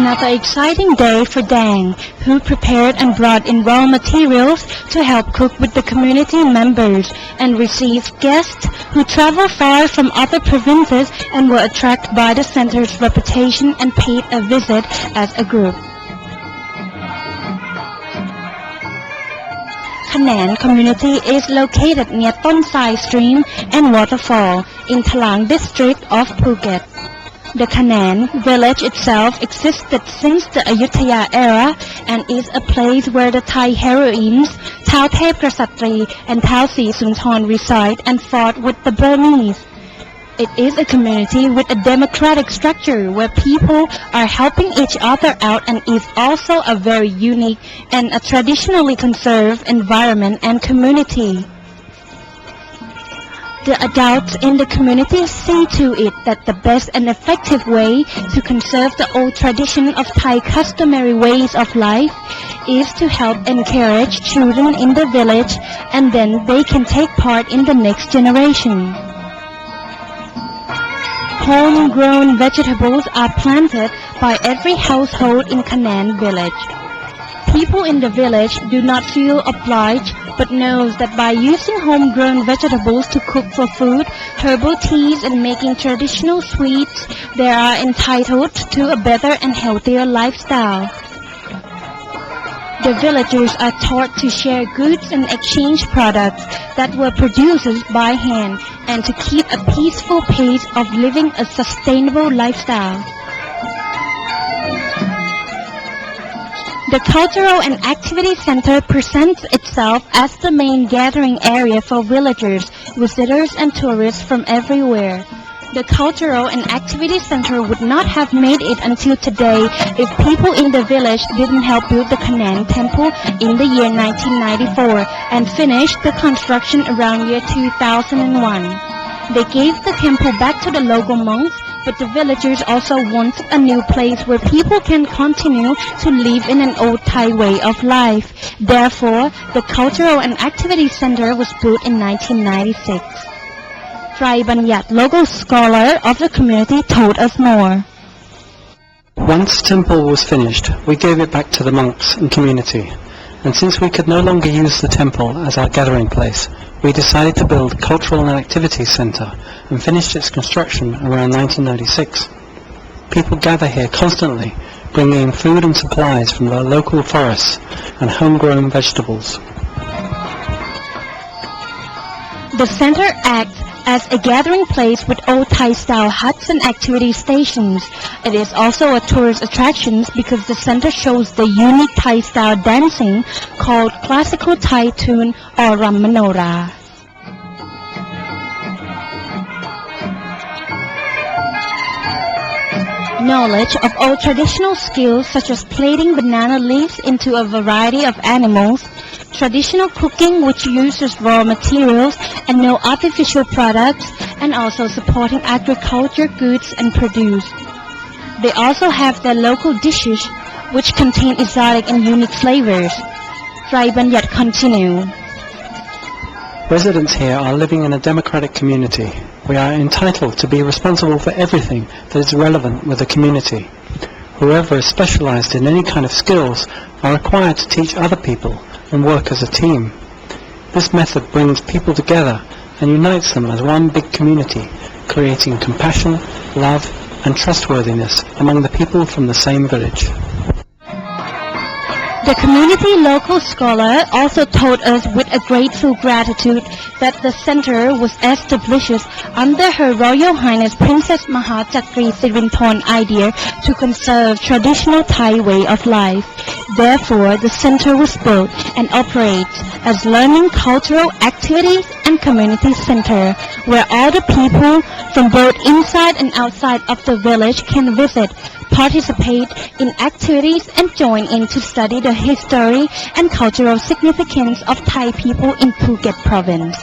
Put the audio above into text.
another exciting day for Dang, who prepared and brought in raw materials to help cook with the community members and received guests who traveled far from other provinces and were attracted by the center's reputation and paid a visit as a group. Kanean community is located near Ton Sai stream and waterfall in Thalang district of Phuket. The Kanean village itself existed since the Ayuthaya era and is a place where the Thai heroines Thao-Thepkasatri and Thao Srisuntorn reside and fought with the Burmese. It is a community with a democratic structure where people are helping each other out and is also a very unique and a traditionally conserved environment and community. The adults in the community see to it that the best and effective way to conserve the old tradition of Thai customary ways of life is to help encourage children in the village, and then they can take part in the next generation. Homegrown vegetables are planted by every household in Kanean village. People in the village do not feel obliged but knows that by using homegrown vegetables to cook for food, herbal teas and making traditional sweets, they are entitled to a better and healthier lifestyle. The villagers are taught to share goods and exchange products that were produced by hand and to keep a peaceful pace of living a sustainable lifestyle. The Cultural and Activity Center presents itself as the main gathering area for villagers, visitors and tourists from everywhere. The Cultural and Activity Center would not have made it until today if people in the village didn't help build the Kanean temple in the year 1994 and finished the construction around year 2001. They gave the temple back to the local monks, but the villagers also want a new place where people can continue to live in an old Thai way of life. Therefore, the Cultural and Activity Center was built in 1996. Trai Banyat, local scholar of the community, told us more. Once the temple was finished, we gave it back to the monks and community. And since we could no longer use the temple as our gathering place, we decided to build a Cultural and Activities Center and finished its construction around 1996. People gather here constantly, bringing in food and supplies from the local forests and homegrown vegetables. The center acts as a gathering place with old Thai-style huts and activity stations. It is also a tourist attraction because the center shows the unique Thai-style dancing called classical Thai tune or Ram Manora. Knowledge of old traditional skills such as plaiting banana leaves into a variety of animals, traditional cooking which uses raw materials and no artificial products, and also supporting agriculture goods and produce. They also have their local dishes which contain exotic and unique flavors. Trai Banyat continue. Residents here are living in a democratic community. We are entitled to be responsible for everything that is relevant with the community. Whoever is specialized in any kind of skills are required to teach other people and work as a team. This method brings people together and unites them as one big community, creating compassion, love and trustworthiness among the people from the same village. The community local scholar also told us with a grateful gratitude that the center was established under Her Royal Highness Princess Mahachakri Srisuntorn idea to conserve traditional Thai way of life. Therefore, the center was built and operates as learning, cultural activities and community center where all the people from both inside and outside of the village can visit, participate in activities and join in to study the history and cultural significance of Thai people in Phuket Province.